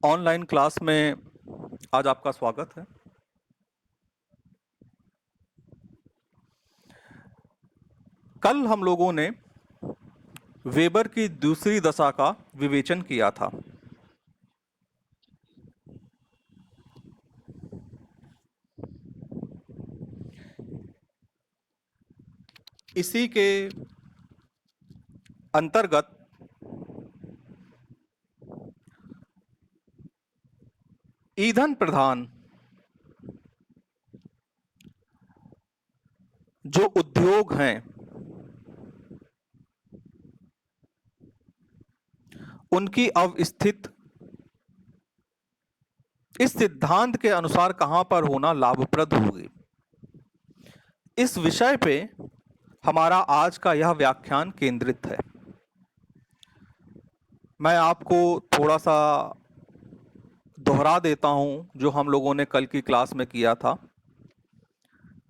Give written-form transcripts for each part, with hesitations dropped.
Online class में आज आपका स्वागत है। कल हम लोगों ने वेबर की दूसरी दशा का विवेचन किया था। इसी के अंतर्गत ईंधन प्रधान जो उद्योग हैं उनकी अवस्थित इस सिद्धांत के अनुसार कहां पर होना लाभप्रद होगी, इस विषय पे हमारा आज का यह व्याख्यान केंद्रित है। मैं आपको थोड़ा सा दोहरा देता हूं जो हम लोगों ने कल की क्लास में किया था।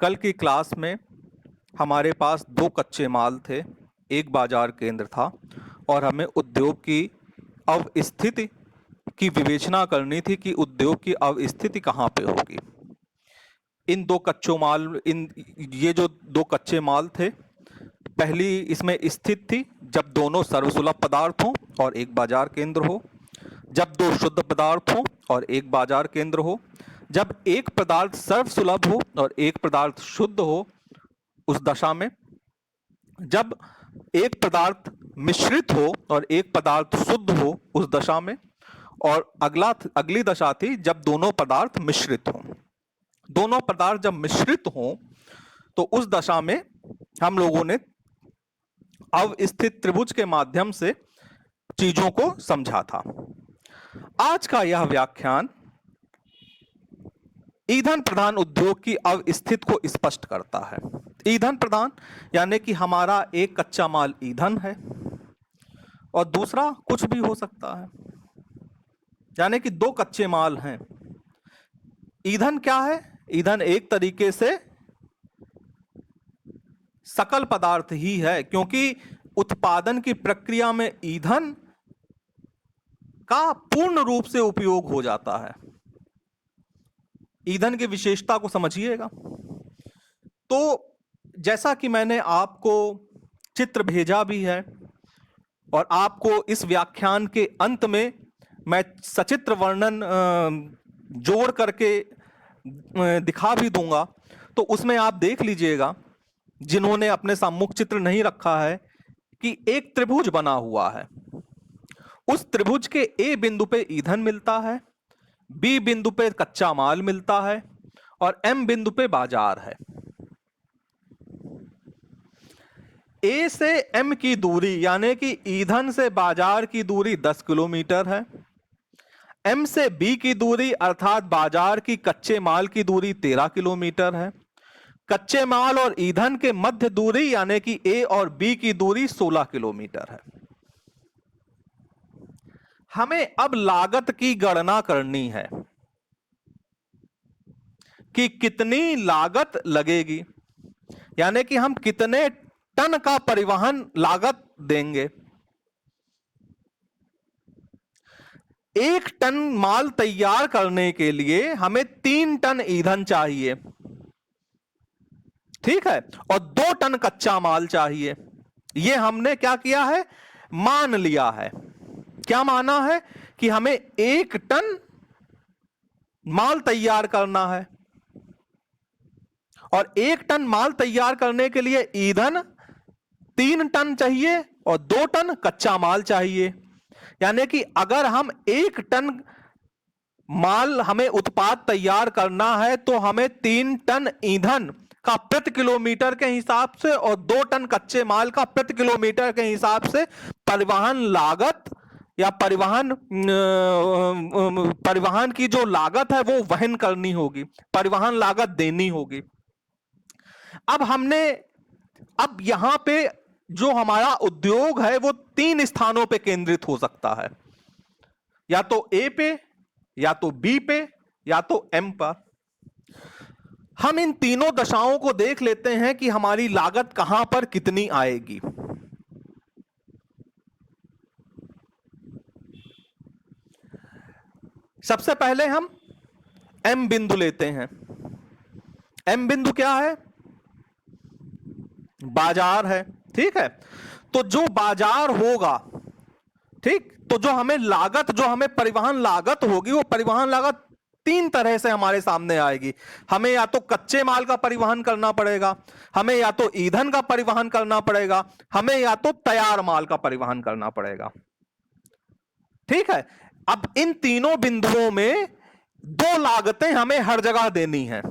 कल की क्लास में हमारे पास दो कच्चे माल थे, एक बाजार केंद्र था और हमें उद्योग की अवस्थिति की विवेचना करनी थी कि उद्योग की अवस्थिति कहाँ पे होगी। इन दो कच्चों माल इन ये जो दो कच्चे माल थे, पहली इसमें स्थित थी जब दोनों सर्वसुलभ पदार्थ हों और एक बाजार केंद्र हो, जब दो शुद्ध पदार्थ हो और एक बाजार केंद्र हो, जब एक पदार्थ सर्वसुलभ हो और एक पदार्थ शुद्ध हो उस दशा में, जब एक पदार्थ मिश्रित हो और एक पदार्थ शुद्ध हो उस दशा में, और अगली दशा थी जब दोनों पदार्थ मिश्रित हों। दोनों पदार्थ जब मिश्रित हों तो उस दशा में हम लोगों ने अवस्थित त्रिभुज के माध्यम से चीजों को समझा था। आज का यह व्याख्यान ईंधन प्रधान उद्योग की अवस्थिति को स्पष्ट करता है। ईंधन प्रधान यानी कि हमारा एक कच्चा माल ईंधन है और दूसरा कुछ भी हो सकता है, यानी कि दो कच्चे माल हैं। ईंधन क्या है? ईंधन एक तरीके से सकल पदार्थ ही है, क्योंकि उत्पादन की प्रक्रिया में ईंधन का पूर्ण रूप से उपयोग हो जाता है। ईंधन की विशेषता को समझिएगा। तो जैसा कि मैंने आपको चित्र भेजा भी है और आपको इस व्याख्यान के अंत में मैं सचित्र वर्णन जोड़ करके दिखा भी दूंगा, तो उसमें आप देख लीजिएगा, जिन्होंने अपने सम्मुख चित्र नहीं रखा है, कि एक त्रिभुज बना हुआ है। उस त्रिभुज के ए बिंदु पे ईंधन मिलता है, बी बिंदु पे कच्चा माल मिलता है और एम बिंदु पे बाजार है। ए से एम की दूरी यानी कि ईंधन से बाजार की दूरी 10 किलोमीटर है। एम से बी की दूरी अर्थात बाजार की कच्चे माल की दूरी 13 किलोमीटर है। कच्चे माल और ईंधन के मध्य दूरी यानी कि ए और बी की दूरी 16 किलोमीटर है। हमें अब लागत की गणना करनी है कि कितनी लागत लगेगी, यानी कि हम कितने टन का परिवहन लागत देंगे। एक टन माल तैयार करने के लिए हमें 3 टन ईंधन चाहिए, ठीक है, और 2 टन कच्चा माल चाहिए। यह हमने क्या किया है? मान लिया है। क्या माना है? कि हमें 1 टन माल तैयार करना है और 1 टन माल तैयार करने के लिए ईंधन 3 टन चाहिए और 2 टन कच्चा माल चाहिए। यानी कि अगर हम 1 टन माल हमें उत्पाद तैयार करना है तो हमें 3 टन ईंधन का प्रति किलोमीटर के हिसाब से और 2 टन कच्चे माल का प्रति किलोमीटर के हिसाब से परिवहन लागत या परिवहन की जो लागत है वो वहन करनी होगी, परिवहन लागत देनी होगी। अब यहां पे जो हमारा उद्योग है वो 3 स्थानों पे केंद्रित हो सकता है, या तो ए पे, या तो बी पे, या तो एम पर। हम इन तीनों दशाओं को देख लेते हैं कि हमारी लागत कहां पर कितनी आएगी। सबसे पहले हम एम बिंदु लेते हैं। एम बिंदु क्या है? बाजार है, ठीक है। तो जो बाजार होगा, ठीक, तो जो हमें लागत, जो हमें परिवहन लागत होगी, वो परिवहन लागत तीन तरह से हमारे सामने आएगी। हमें या तो कच्चे माल का परिवहन करना पड़ेगा, हमें या तो ईंधन का परिवहन करना पड़ेगा, हमें या तो तैयार माल का परिवहन करना पड़ेगा, ठीक है। अब इन तीनों बिंदुओं में दो लागतें हमें हर जगह देनी है,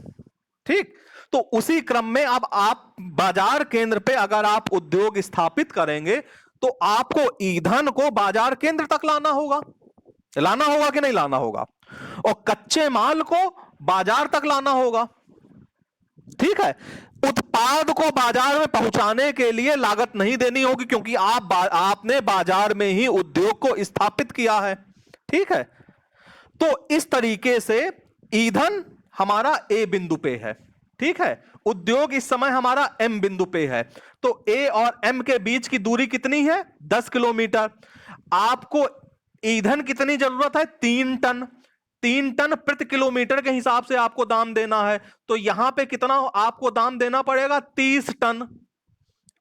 ठीक। तो उसी क्रम में अब आप बाजार केंद्र पे अगर आप उद्योग स्थापित करेंगे तो आपको ईंधन को बाजार केंद्र तक लाना होगा कि नहीं लाना होगा, और कच्चे माल को बाजार तक लाना होगा, ठीक है। उत्पाद को बाजार में पहुंचाने के लिए लागत नहीं देनी होगी, क्योंकि आपने बाजार में ही उद्योग को स्थापित किया है, ठीक है। तो इस तरीके से ईंधन हमारा ए बिंदु पे है, ठीक है। उद्योग इस समय हमारा एम बिंदु पे है। तो ए और एम के बीच की दूरी कितनी है? 10 किलोमीटर। आपको ईंधन कितनी जरूरत है? 3 टन। 3 टन प्रति किलोमीटर के हिसाब से आपको दाम देना है। तो यहां पे कितना आपको दाम देना पड़ेगा? 30 टन,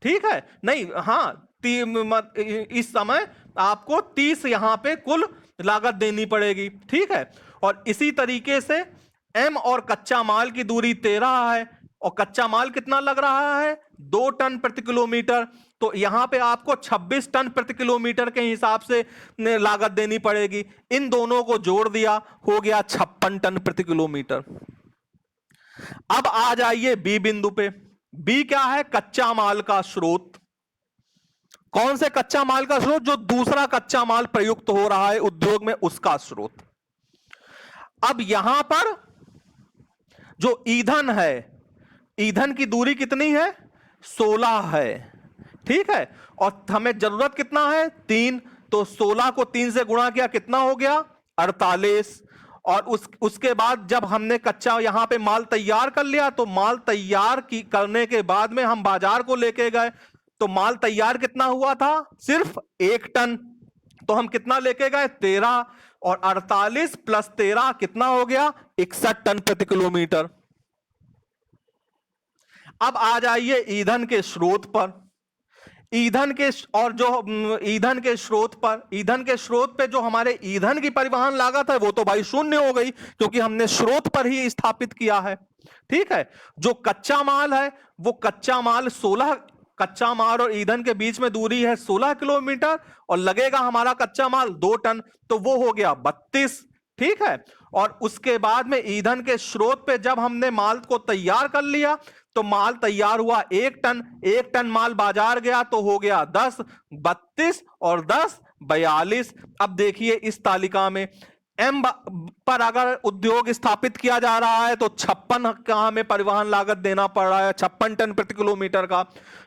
ठीक है। नहीं, हाँ, इस समय आपको 30 यहां पे कुल लागत देनी पड़ेगी, ठीक है। और इसी तरीके से एम और कच्चा माल की दूरी 13 है, और कच्चा माल कितना लग रहा है? 2 टन प्रति किलोमीटर। तो यहां पे आपको 26 टन प्रति किलोमीटर के हिसाब से लागत देनी पड़ेगी। इन दोनों को जोड़ दिया, हो गया 56 टन प्रति किलोमीटर। अब आ जाइए बी बिंदु पे। बी क्या है? कच्चा माल का स्रोत। कौन से कच्चा माल का स्रोत? जो दूसरा कच्चा माल प्रयुक्त हो रहा है उद्योग में, उसका स्रोत। अब यहां पर जो ईंधन है, ईंधन की दूरी कितनी है? 16 है, ठीक है। और हमें जरूरत कितना है? 3। तो 16 को 3 से गुणा किया, कितना हो गया? 48। और उसके बाद जब हमने कच्चा यहां पे माल तैयार कर लिया, तो माल तैयार करने के बाद में हम बाजार को लेके गए, तो माल तैयार कितना हुआ था? सिर्फ 1 टन। तो हम कितना लेके गए? 13। और 48 प्लस 13 कितना हो गया? 61 टन प्रति किलोमीटर। अब आ जाइए ईंधन के स्रोत पर। ईंधन के और जो ईंधन के स्रोत पर, ईंधन के स्रोत पे जो हमारे ईंधन की परिवहन लागत है, वो तो भाई शून्य हो गई, क्योंकि हमने स्रोत पर ही स्थापित किया है, ठीक है। जो कच्चा माल है, वो कच्चा माल 16, कच्चा माल और ईंधन के बीच में दूरी है 16 किलोमीटर, और लगेगा हमारा कच्चा माल 2 टन, तो वो हो गया 32, ठीक है। और उसके बाद में ईंधन के स्रोत पे जब हमने माल को तैयार कर लिया, तो माल तैयार हुआ 1 टन। 1 टन माल बाजार गया, तो हो गया 10। 32 और 10 42। अब देखिए इस तालिका में एम पर अगर उद्योग स्थापित किया जा रहा है, तो 56 का हमें परिवहन लागत देना पड़ रहा है, 56 टन प्रति किलोमीटर का।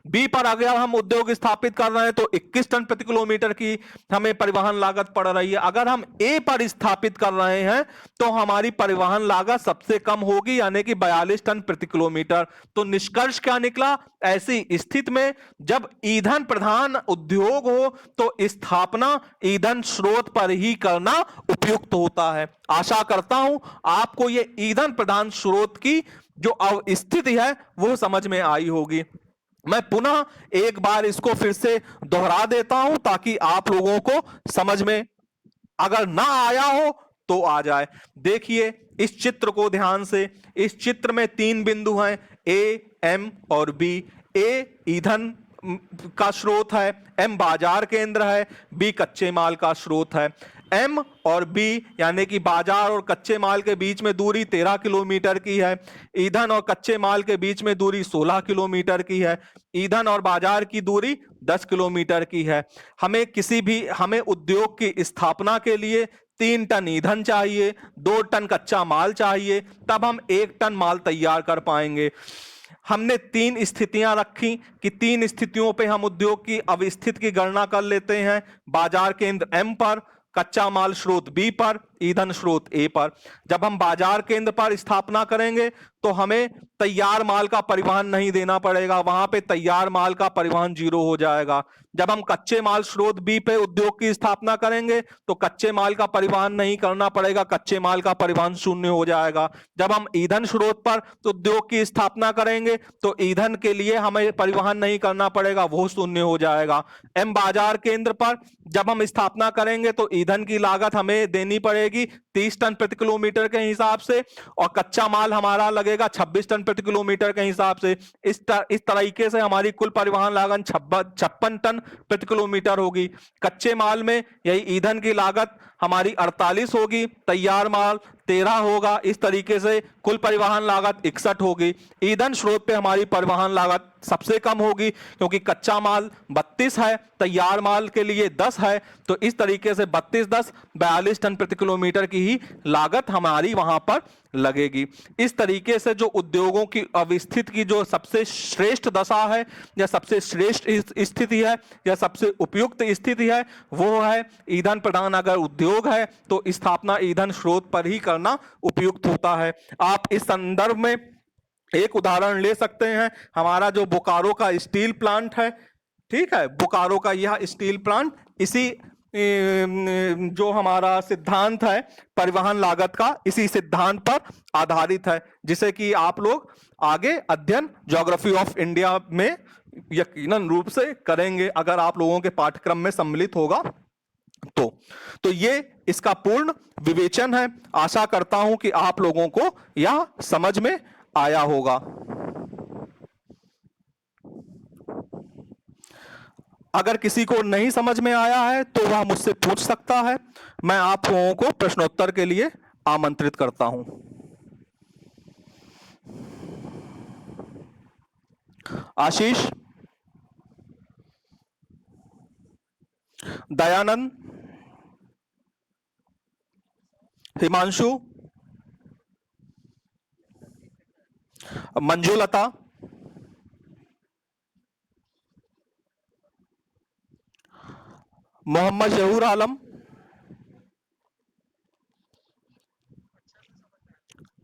बी पर अगर हम उद्योग स्थापित कर रहे हैं, तो 21 टन प्रति किलोमीटर की हमें परिवहन लागत पड़ रही है। अगर हम ए पर स्थापित कर रहे हैं, तो हमारी परिवहन लागत सबसे कम होगी, यानी कि 42 टन प्रति किलोमीटर। तो निष्कर्ष क्या निकला? ऐसी स्थिति में जब ईंधन प्रधान उद्योग हो, तो स्थापना ईंधन स्रोत पर ही करना उपयुक्त होता है। आशा करता हूं आपको ये ईंधन प्रधान स्रोत की जो स्थिति है वो समझ में आई होगी। मैं पुनः एक बार इसको फिर से दोहरा देता हूं, ताकि आप लोगों को समझ में अगर ना आया हो तो आ जाए। देखिए इस चित्र को ध्यान से। इस चित्र में 3 बिंदु हैं, ए, एम और बी। ए ईंधन का स्रोत है, एम बाजार केंद्र है, बी कच्चे माल का स्रोत है। एम और बी यानी कि बाजार और कच्चे माल के बीच में दूरी 13 किलोमीटर की है। ईंधन और कच्चे माल के बीच में दूरी 16 किलोमीटर की है। ईंधन और बाजार की दूरी 10 किलोमीटर की है। हमें उद्योग की स्थापना के लिए 3 टन ईंधन चाहिए, 2 टन कच्चा माल चाहिए, तब हम 1 टन माल तैयार कर पाएंगे। हमने 3 स्थितियां रखी कि 3 स्थितियों पे हम उद्योग की अवस्थिति की गणना कर लेते हैं। बाजार केंद्र एम पर, कच्चा माल स्रोत बी पर, ईंधन स्रोत ए पर। जब हम बाजार केंद्र पर स्थापना करेंगे, तो हमें तैयार माल का परिवहन नहीं देना पड़ेगा, वहां पे तैयार माल का परिवहन 0 हो जाएगा। जब हम कच्चे माल स्रोत बी पे उद्योग की स्थापना करेंगे तो कच्चे माल का परिवहन नहीं करना पड़ेगा, कच्चे माल का परिवहन शून्य हो जाएगा। जब हम ईंधन स्रोत पर तो उद्योग की स्थापना करेंगे तो ईंधन के लिए हमें परिवहन नहीं करना पड़ेगा, वो शून्य हो जाएगा। एम बाजार केंद्र पर जब हम स्थापना करेंगे तो ईंधन की लागत हमें देनी पड़ेगी 30 टन प्रति किलोमीटर के हिसाब से, और कच्चा माल हमारा लगेगा 26 टन प्रति किलोमीटर के हिसाब से। इस तरीके से हमारी कुल परिवहन लागत 56 टन प्रति किलोमीटर होगी। कच्चे माल में यही ईंधन की लागत हमारी 48 होगी, तैयार माल 13 होगा। इस तरीके से कुल परिवहन लागत 61 होगी। ईंधन स्रोत पे हमारी परिवहन लागत सबसे कम होगी क्योंकि कच्चा माल 32 है, तैयार माल के लिए 10 है, तो इस तरीके से 32 10 42 टन प्रति किलोमीटर की ही लागत हमारी वहां पर लगेगी। इस तरीके से जो उद्योगों की अवस्थित की जो सबसे श्रेष्ठ दशा है या सबसे श्रेष्ठ स्थिति है या सबसे उपयुक्त स्थिति है वो है ईंधन प्रधान अगर उद्योग है तो स्थापना ईंधन स्रोत पर ही करना उपयुक्त होता है। आप इस संदर्भ में एक उदाहरण ले सकते हैं, हमारा जो बोकारो का स्टील प्लांट है, ठीक है, बोकारो का यह स्टील प्लांट इसी जो हमारा सिद्धांत है परिवहन लागत का, इसी सिद्धांत पर आधारित है, जिसे कि आप लोग आगे अध्ययन ज्योग्राफी ऑफ इंडिया में यकीनन रूप से करेंगे अगर आप लोगों के पाठ्यक्रम में सम्मिलित होगा तो ये इसका पूर्ण विवेचन है। आशा करता हूं कि आप लोगों को यह समझ में आया होगा। अगर किसी को नहीं समझ में आया है तो वह मुझसे पूछ सकता है, मैं आप लोगों को प्रश्नोत्तर के लिए आमंत्रित करता हूं। आशीष, दयानंद, हिमांशु, मंजुलता, मोहम्मद जहूर आलम,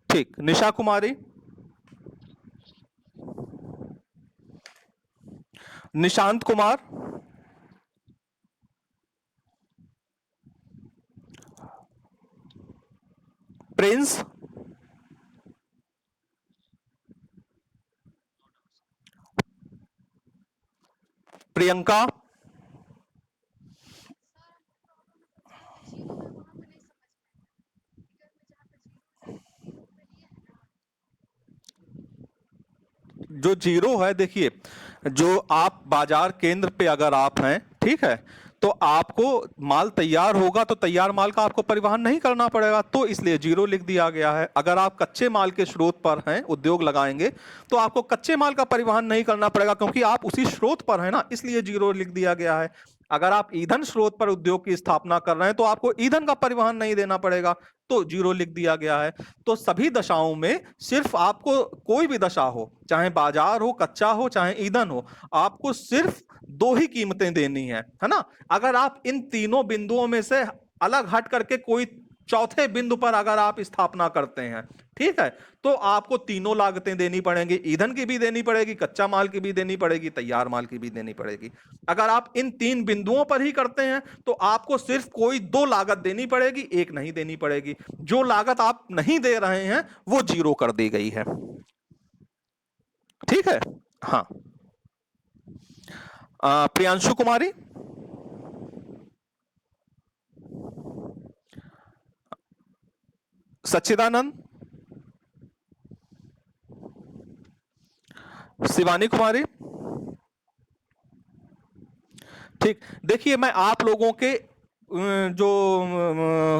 ठीक, निशा कुमारी, निशांत कुमार, प्रिंस, प्रियंका, जो जीरो है, देखिए जो आप बाजार केंद्र पे अगर आप हैं, ठीक है, तो आपको माल तैयार होगा तो तैयार माल का आपको परिवहन नहीं करना पड़ेगा, तो इसलिए जीरो लिख दिया गया है। अगर आप कच्चे माल के स्रोत पर हैं, उद्योग लगाएंगे तो आपको कच्चे माल का परिवहन नहीं करना पड़ेगा क्योंकि आप उसी स्रोत पर हैं ना, इसलिए जीरो लिख दिया गया है। अगर आप ईंधन स्रोत पर उद्योग की स्थापना कर रहे हैं तो आपको ईंधन का परिवहन नहीं देना पड़ेगा, तो जीरो लिख दिया गया है। तो सभी दशाओं में सिर्फ आपको कोई भी दशा हो, चाहे बाजार हो, कच्चा हो, चाहे ईंधन हो, आपको सिर्फ दो ही कीमतें देनी है ना। अगर आप इन तीनों बिंदुओं में से अलग हट करके कोई चौथे बिंदु पर अगर आप स्थापना करते हैं, ठीक है, तो आपको तीनों लागतें देनी पड़ेंगी, ईंधन की भी देनी पड़ेगी, कच्चा माल की भी देनी पड़ेगी, तैयार माल की भी देनी पड़ेगी। अगर आप इन तीन बिंदुओं पर ही करते हैं तो आपको सिर्फ कोई दो लागत देनी पड़ेगी, एक नहीं देनी पड़ेगी। जो लागत आप नहीं दे रहे हैं वो जीरो कर दी गई है, ठीक है। हाँ, प्रियांशु कुमारी, सच्चिदानंद, शिवानी कुमारी, ठीक। देखिए मैं आप लोगों के जो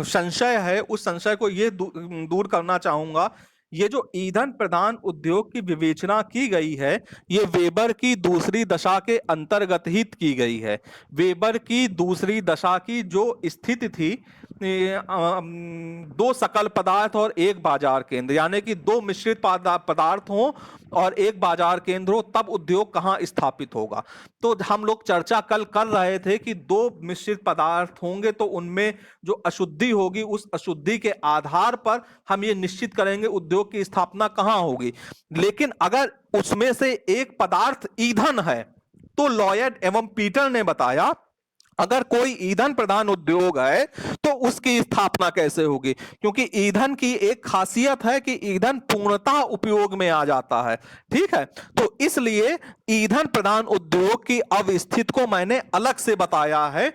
संशय है उस संशय को ये दूर करना चाहूंगा। ये जो ईंधन प्रधान उद्योग की विवेचना की गई है ये वेबर की दूसरी दशा के अंतर्गत ही की गई है। वेबर की दूसरी दशा की जो स्थिति थी, दो सकल पदार्थ और एक बाजार केंद्र, यानी कि दो मिश्रित पदार्थ हो और एक बाजार केंद्र हो, तब उद्योग कहाँ स्थापित होगा। तो हम लोग चर्चा कल कर रहे थे कि दो मिश्रित पदार्थ होंगे तो उनमें जो अशुद्धि होगी उस अशुद्धि के आधार पर हम ये निश्चित करेंगे उद्योग की स्थापना कहाँ होगी। लेकिन अगर उसमें से एक पदार्थ ईंधन है, तो लॉयड एवं पीटर ने बताया अगर कोई ईंधन प्रधान उद्योग है तो उसकी स्थापना कैसे होगी, क्योंकि ईंधन की एक खासियत है कि ईंधन पूर्णतः उपयोग में आ जाता है। ठीक है, तो इसलिए ईंधन प्रधान उद्योग की अवस्थिति को मैंने अलग से बताया है।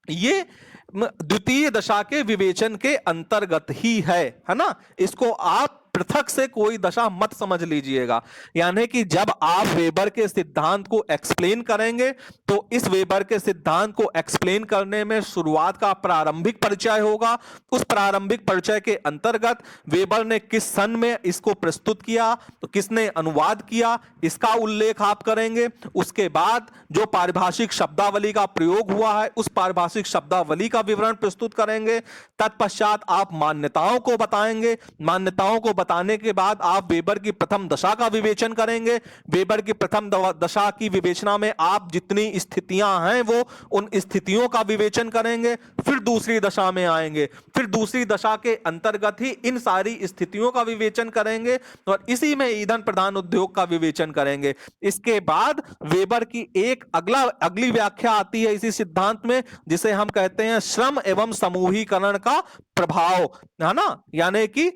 ये द्वितीय दशा के विवेचन के अंतर्गत ही है ना। इसको आप पृथक से कोई दशा मत समझ लीजिएगा। यानी कि जब आप वेबर के सिद्धांत को एक्सप्लेन करेंगे तो इस वेबर के सिद्धांत को एक्सप्लेन करने में शुरुआत का प्रारंभिक परिचय होगा। उस प्रारंभिक परिचय के अंतर्गत वेबर ने किस सन में इसको प्रस्तुत किया, तो किसने अनुवाद किया, इसका उल्लेख आप करेंगे। उसके बाद जो पारिभाषिक शब्दावली का प्रयोग हुआ है उस पारिभाषिक शब्दावली का विवरण प्रस्तुत करेंगे। तत्पश्चात आप मान्यताओं को बताएंगे। मान्यताओं को बताने के बाद आप वेबर की प्रथम दशा का विवेचन करेंगे। वेबर की प्रथम दशा की विवेचना में आप जितनी स्थितियां हैं वो उन स्थितियों का विवेचन करेंगे। फिर दूसरी दशा में आएंगे, फिर दूसरी दशा के अंतर्गत ही इन सारी स्थितियों का विवेचन करेंगे और इसी में ईंधन प्रधान उद्योग का विवेचन करेंगे। इसके बाद वेबर की एक अगली व्याख्या आती है इसी सिद्धांत में, जिसे हम कहते हैं श्रम एवं समूहीकरण का प्रभाव, है ना, यानी कि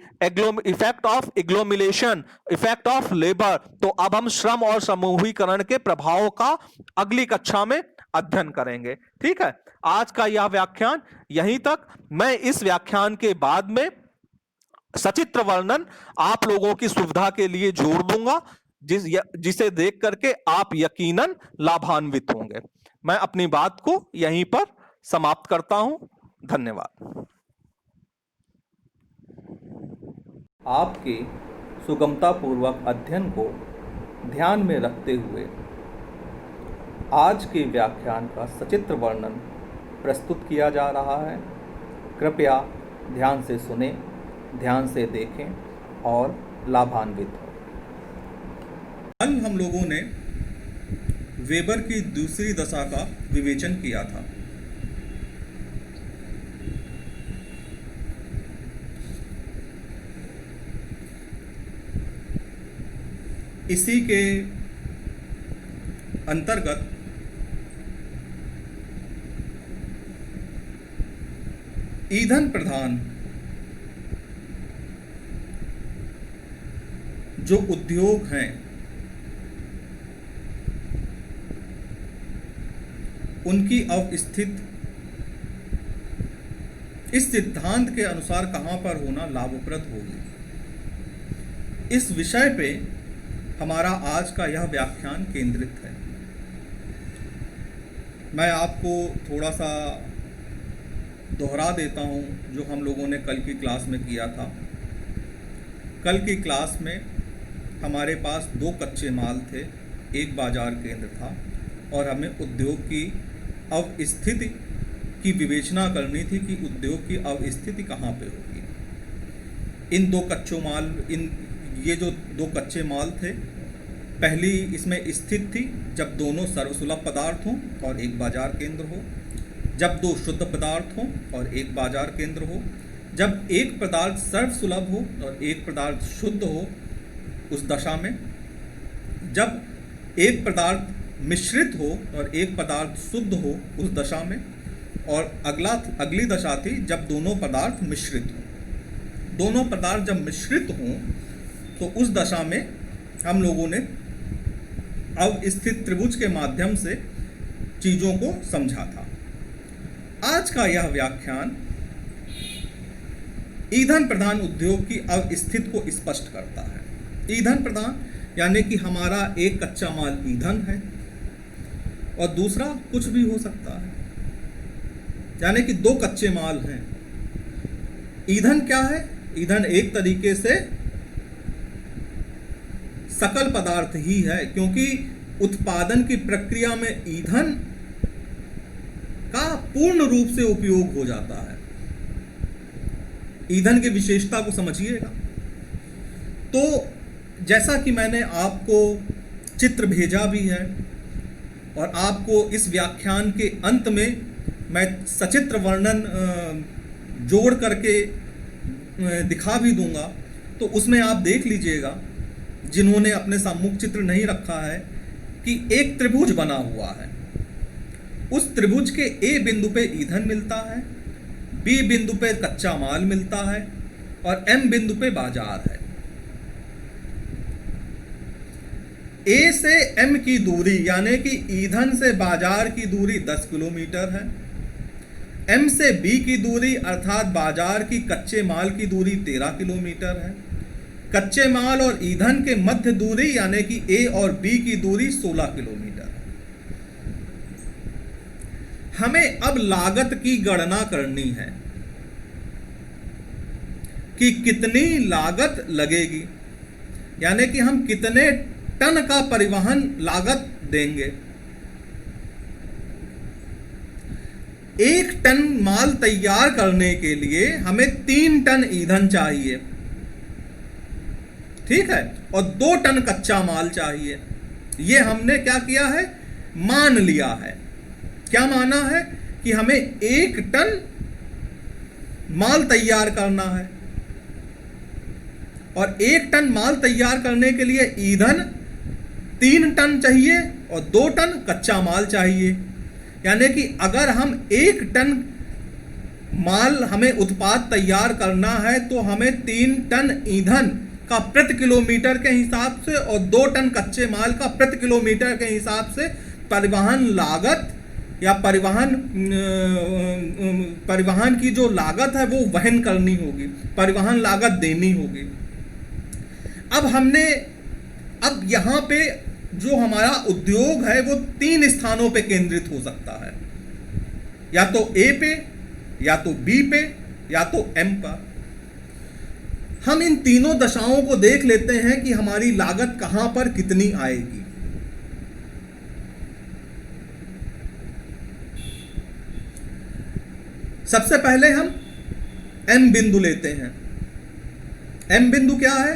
effect of agglomeration, effect of labour. तो अब हम श्रम और समूहीकरण के प्रभाव का अगली कक्षा में अध्ययन करेंगे। ठीक है, आज का यह व्याख्यान यहीं तक। मैं इस व्याख्यान के बाद में सचित्र वर्णन आप लोगों की सुविधा के लिए जोड़ दूंगा, जिसे देख करके आप यकीनन लाभान्वित होंगे। मैं अपनी बात को यहीं पर समाप्त करता हूं। धन्यवाद। आपके सुगमतापूर्वक अध्ययन को ध्यान में रखते हुए आज के व्याख्यान का सचित्र वर्णन प्रस्तुत किया जा रहा है। कृपया ध्यान से सुने, ध्यान से देखें और लाभान्वित हो। कल हम लोगों ने वेबर की दूसरी दशा का विवेचन किया था। इसी के अंतर्गत ईंधन प्रधान जो उद्योग हैं उनकी अवस्थिति इस सिद्धांत के अनुसार कहां पर होना लाभप्रद होगी, इस विषय पे हमारा आज का यह व्याख्यान केंद्रित है। मैं आपको थोड़ा सा दोहरा देता हूं जो हम लोगों ने कल की क्लास में किया था। कल की क्लास में हमारे पास दो कच्चे माल थे, एक बाजार केंद्र था और हमें उद्योग की अवस्थिति की विवेचना करनी थी कि उद्योग की अवस्थिति कहाँ पे होगी। इन दो कच्चों माल ये जो दो कच्चे माल थे, पहली इसमें स्थित थी जब दोनों सर्वसुलभ पदार्थ हों और एक बाजार केंद्र हो, जब दो शुद्ध पदार्थ हों और एक बाजार केंद्र हो, जब एक पदार्थ सर्वसुलभ हो और एक पदार्थ शुद्ध हो उस दशा में, जब एक पदार्थ मिश्रित हो और एक पदार्थ शुद्ध हो उस दशा में, और अगली दशा थी जब दोनों पदार्थ मिश्रित हों। दोनों पदार्थ जब मिश्रित हों तो उस दशा में हम लोगों ने अवस्थित त्रिभुज के माध्यम से चीज़ों को समझा था। आज का यह व्याख्यान ईंधन प्रधान उद्योग की अवस्थिति को स्पष्ट करता है। ईंधन प्रधान यानी कि हमारा एक कच्चा माल ईंधन है और दूसरा कुछ भी हो सकता है, यानी कि दो कच्चे माल हैं। ईंधन क्या है? ईंधन एक तरीके से सकल पदार्थ ही है, क्योंकि उत्पादन की प्रक्रिया में ईंधन का पूर्ण रूप से उपयोग हो जाता है। ईंधन की विशेषता को समझिएगा। तो जैसा कि मैंने आपको चित्र भेजा भी है और आपको इस व्याख्यान के अंत में मैं सचित्र वर्णन जोड़ करके दिखा भी दूंगा, तो उसमें आप देख लीजिएगा, जिन्होंने अपने सम्मुख चित्र नहीं रखा है, कि एक त्रिभुज बना हुआ है, उस त्रिभुज के ए बिंदु पे ईंधन मिलता है, बी बिंदु पे कच्चा माल मिलता है और एम बिंदु पे बाजार है। ए से एम की दूरी यानी कि ईंधन से बाजार की दूरी 10 किलोमीटर है। एम से बी की दूरी अर्थात बाजार की कच्चे माल की दूरी 13 किलोमीटर है। कच्चे माल और ईंधन के मध्य दूरी यानी कि ए और बी की दूरी 16 किलोमीटर है। हमें अब लागत की गणना करनी है कि कितनी लागत लगेगी, यानी कि हम कितने टन का परिवहन लागत देंगे। 1 टन माल तैयार करने के लिए हमें 3 टन ईंधन चाहिए, ठीक है, और 2 टन कच्चा माल चाहिए। ये हमने क्या किया है, मान लिया है। क्या माना है कि हमें 1 टन माल तैयार करना है और 1 टन माल तैयार करने के लिए ईंधन 3 टन चाहिए और 2 टन कच्चा माल चाहिए। यानी कि अगर हम 1 टन माल हमें उत्पाद तैयार करना है तो हमें 3 टन ईंधन का प्रति किलोमीटर के हिसाब से और 2 टन कच्चे माल का प्रति किलोमीटर के हिसाब से परिवहन लागत या परिवहन की जो लागत है वो वहन करनी होगी, परिवहन लागत देनी होगी। अब यहाँ पे जो हमारा उद्योग है वो 3 स्थानों पे केंद्रित हो सकता है, या तो ए पे, या तो बी पे, या तो एम पर। हम इन तीनों दशाओं को देख लेते हैं कि हमारी लागत कहां पर कितनी आएगी। सबसे पहले हम एम बिंदु लेते हैं। एम बिंदु क्या है,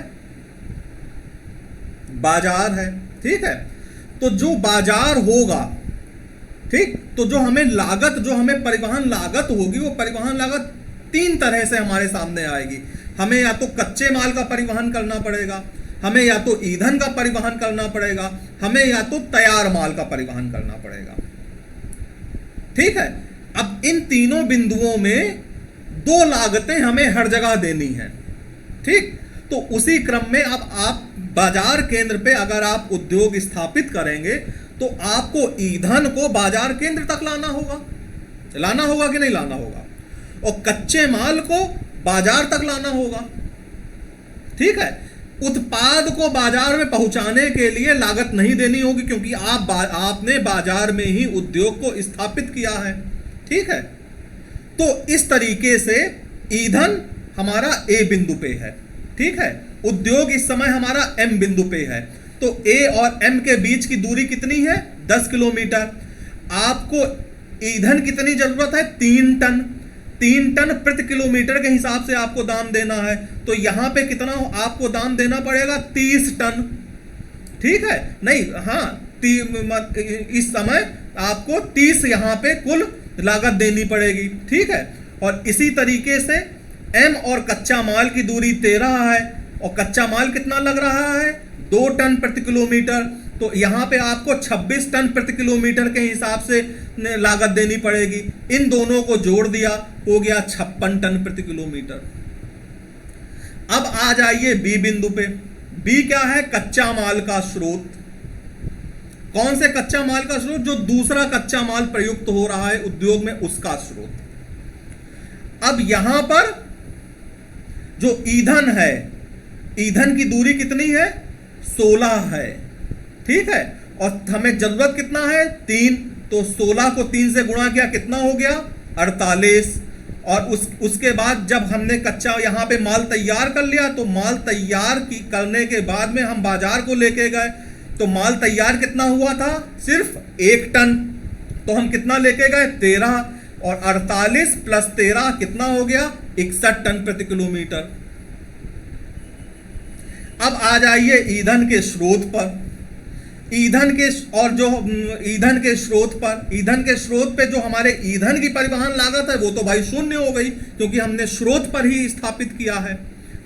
बाजार है, ठीक है। तो जो बाजार होगा, ठीक, तो जो हमें लागत, जो हमें परिवहन लागत होगी वो परिवहन लागत 3 तरह से हमारे सामने आएगी। हमें या तो कच्चे माल का परिवहन करना पड़ेगा, हमें या तो ईंधन का परिवहन करना पड़ेगा, हमें या तो तैयार माल का परिवहन करना पड़ेगा, ठीक है। अब इन तीनों बिंदुओं में 2 लागतें हमें हर जगह देनी है, ठीक। तो उसी क्रम में अब आप बाजार केंद्र पे अगर आप उद्योग स्थापित करेंगे तो आपको ईंधन को बाजार केंद्र तक लाना होगा कि नहीं लाना होगा, और कच्चे माल को बाजार तक लाना होगा, ठीक है। उत्पाद को बाजार में पहुंचाने के लिए लागत नहीं देनी होगी क्योंकि आपने बाजार में ही उद्योग को स्थापित किया है, ठीक है। तो इस तरीके से ईंधन हमारा ए बिंदु पे है, ठीक है। उद्योग इस समय हमारा एम बिंदु पे है। तो ए और एम के बीच की दूरी कितनी है, 10 किलोमीटर। आपको ईंधन कितनी जरूरत है, 3 टन। 3 टन प्रति किलोमीटर के हिसाब से आपको दाम देना है। तो यहां पे कितना आपको दाम देना पड़ेगा, 30 टन, ठीक है। नहीं, हाँ, इस समय आपको 30 यहां पे कुल लागत देनी पड़ेगी, ठीक है। और इसी तरीके से एम और कच्चा माल की दूरी 13 है और कच्चा माल कितना लग रहा है, 2 टन प्रति किलोमीटर। तो यहां पे आपको 26 टन प्रति किलोमीटर के हिसाब से लागत देनी पड़ेगी। इन दोनों को जोड़ दिया, हो गया 56 टन प्रति किलोमीटर। अब आ जाइए बी बिंदु पे। बी क्या है, कच्चा माल का स्रोत। कौन से कच्चा माल का स्रोत, जो दूसरा कच्चा माल प्रयुक्त हो रहा है उद्योग में, उसका स्रोत। अब यहां पर जो ईंधन है, ईंधन की दूरी कितनी है, 16 है, ठीक है। और हमें जरूरत कितना है, 3। तो 16 को 3 से गुणा किया, कितना हो गया, 48। और उसके बाद जब हमने कच्चा यहां पे माल तैयार कर लिया तो माल तैयार करने के बाद में हम बाजार को लेके गए तो माल तैयार कितना हुआ था, सिर्फ 1 टन। तो हम कितना लेके गए, 13। और 48 प्लस 13 कितना हो गया, 61 टन प्रति किलोमीटर। अब आ जाइए ईंधन के स्रोत पर। ईंधन के स्रोत पे जो हमारे ईंधन की परिवहन लागत है वो तो भाई 0 हो गई क्योंकि हमने स्रोत पर ही स्थापित किया है,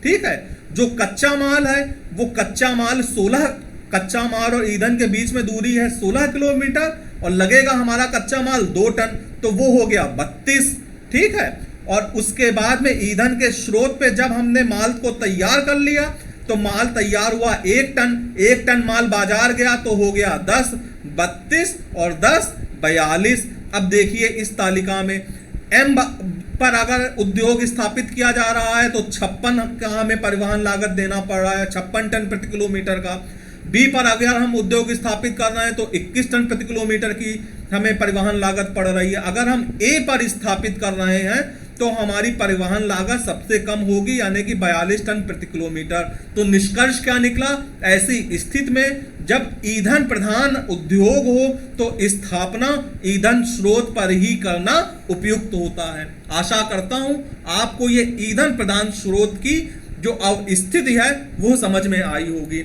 ठीक है। जो कच्चा माल है वो कच्चा माल 16 कच्चा माल और ईंधन के बीच में दूरी है 16 किलोमीटर और लगेगा हमारा कच्चा माल 2 टन, तो वो हो गया 32। ठीक है, और उसके बाद में ईंधन के स्रोत पे जब हमने माल को तैयार कर लिया तो माल तैयार हुआ 1 टन, 1 टन माल बाजार गया तो हो गया 10, 32 और 10 42। अब देखिए इस तालिका में एम पर अगर उद्योग स्थापित किया जा रहा है तो 56 का हमें परिवहन लागत देना पड़ रहा है, 56 टन प्रति किलोमीटर का। बी पर अगर हम उद्योग स्थापित कर रहे हैं तो 21 टन प्रति किलोमीटर की हमें परिवहन लागत पड़ रही है। अगर हम ए पर स्थापित कर रहे हैं तो हमारी परिवहन लागत सबसे कम होगी, यानी कि 42 टन प्रति किलोमीटर। तो निष्कर्ष क्या निकला, ऐसी स्थिति में जब ईंधन प्रधान उद्योग हो तो स्थापना ईंधन स्रोत पर ही करना उपयुक्त होता है। आशा करता हूं आपको ये ईंधन प्रधान स्रोत की जो स्थिति है वो समझ में आई होगी।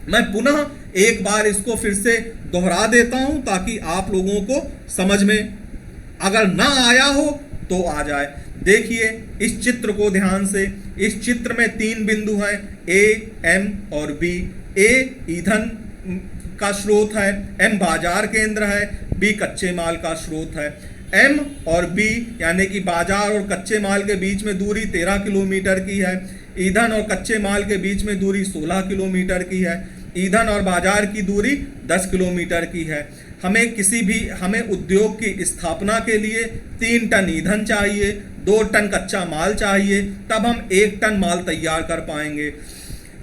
मैं पुनः एक बार इसको फिर से दोहरा देता हूं ताकि आप लोगों को समझ में अगर ना आया हो तो आ जाए। देखिए इस चित्र को ध्यान से, इस चित्र में 3 बिंदु हैं, ए, एम और बी। ए ईंधन का स्रोत है, एम बाजार केंद्र है, बी कच्चे माल का स्रोत है। एम और बी यानी कि बाजार और कच्चे माल के बीच में दूरी 13 किलोमीटर की है, ईंधन और कच्चे माल के बीच में दूरी 16 किलोमीटर की है, ईंधन और बाजार की दूरी 10 किलोमीटर की है। हमें उद्योग की स्थापना के लिए 3 टन ईंधन चाहिए, 2 टन कच्चा माल चाहिए, तब हम 1 टन माल तैयार कर पाएंगे।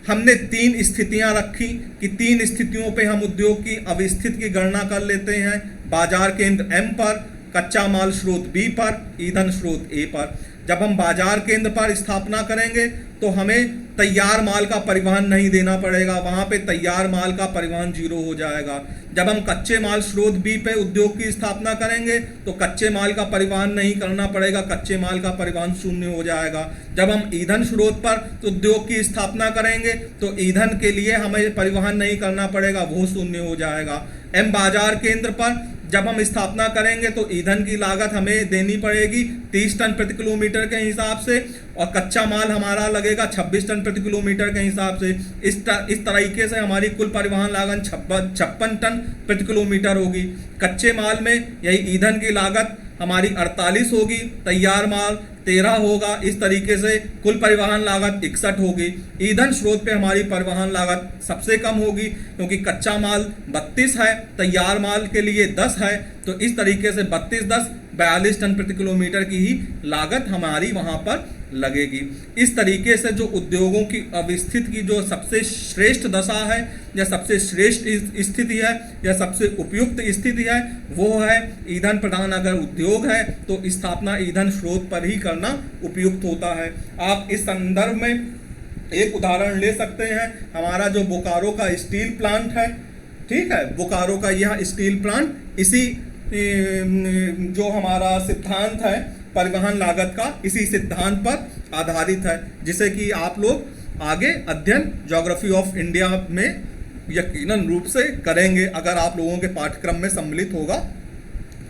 हमने 3 स्थितियां रखी कि 3 स्थितियों पे हम उद्योग की अवस्थिति की गणना कर लेते हैं। बाजार केंद्र एम पर, कच्चा माल स्रोत बी पर, ईंधन स्रोत ए पर। जब हम बाजार केंद्र पर स्थापना करेंगे तो हमें तैयार माल का परिवहन नहीं देना पड़ेगा, वहां पे तैयार माल का परिवहन 0 हो जाएगा। जब हम कच्चे माल स्रोत बी पे उद्योग की स्थापना करेंगे तो कच्चे माल का परिवहन नहीं करना पड़ेगा, कच्चे माल का परिवहन 0 हो जाएगा। जब हम ईंधन स्रोत पर उद्योग की स्थापना करेंगे तो ईंधन के लिए हमें परिवहन नहीं करना पड़ेगा, वो 0 हो जाएगा। एम बाजार केंद्र पर जब हम स्थापना करेंगे तो ईंधन की लागत हमें देनी पड़ेगी 30 टन प्रति किलोमीटर के हिसाब से और कच्चा माल हमारा लगेगा 26 टन प्रति किलोमीटर के हिसाब से। इस तरीके से हमारी कुल परिवहन लागत 56 टन प्रति किलोमीटर होगी। कच्चे माल में यही ईंधन की लागत हमारी 48 होगी, तैयार माल 13 होगा। इस तरीके से कुल परिवहन लागत 61 होगी। ईंधन स्रोत पे हमारी परिवहन लागत सबसे कम होगी क्योंकि कच्चा माल 32 है, तैयार माल के लिए 10 है। तो इस तरीके से 32 10 42 टन प्रति किलोमीटर की ही लागत हमारी वहां पर लगेगी। इस तरीके से जो उद्योगों की अवस्थिति की जो सबसे श्रेष्ठ दशा है या सबसे श्रेष्ठ स्थिति है या सबसे उपयुक्त स्थिति है वो है ईंधन प्रधान अगर उद्योग है तो स्थापना ईंधन स्रोत पर ही करना उपयुक्त होता है। आप इस संदर्भ में एक उदाहरण ले सकते हैं, हमारा जो बोकारो का स्टील प्लांट है, ठीक है, बोकारो का यह स्टील प्लांट इसी जो हमारा सिद्धांत है परिवहन लागत का, इसी सिद्धांत पर आधारित है, जिसे कि आप लोग आगे अध्ययन ज्योग्राफी ऑफ इंडिया में यकीनन रूप से करेंगे अगर आप लोगों के पाठ्यक्रम में सम्मिलित होगा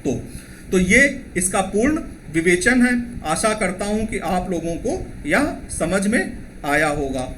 तो ये इसका पूर्ण विवेचन है। आशा करता हूं कि आप लोगों को यह समझ में आया होगा।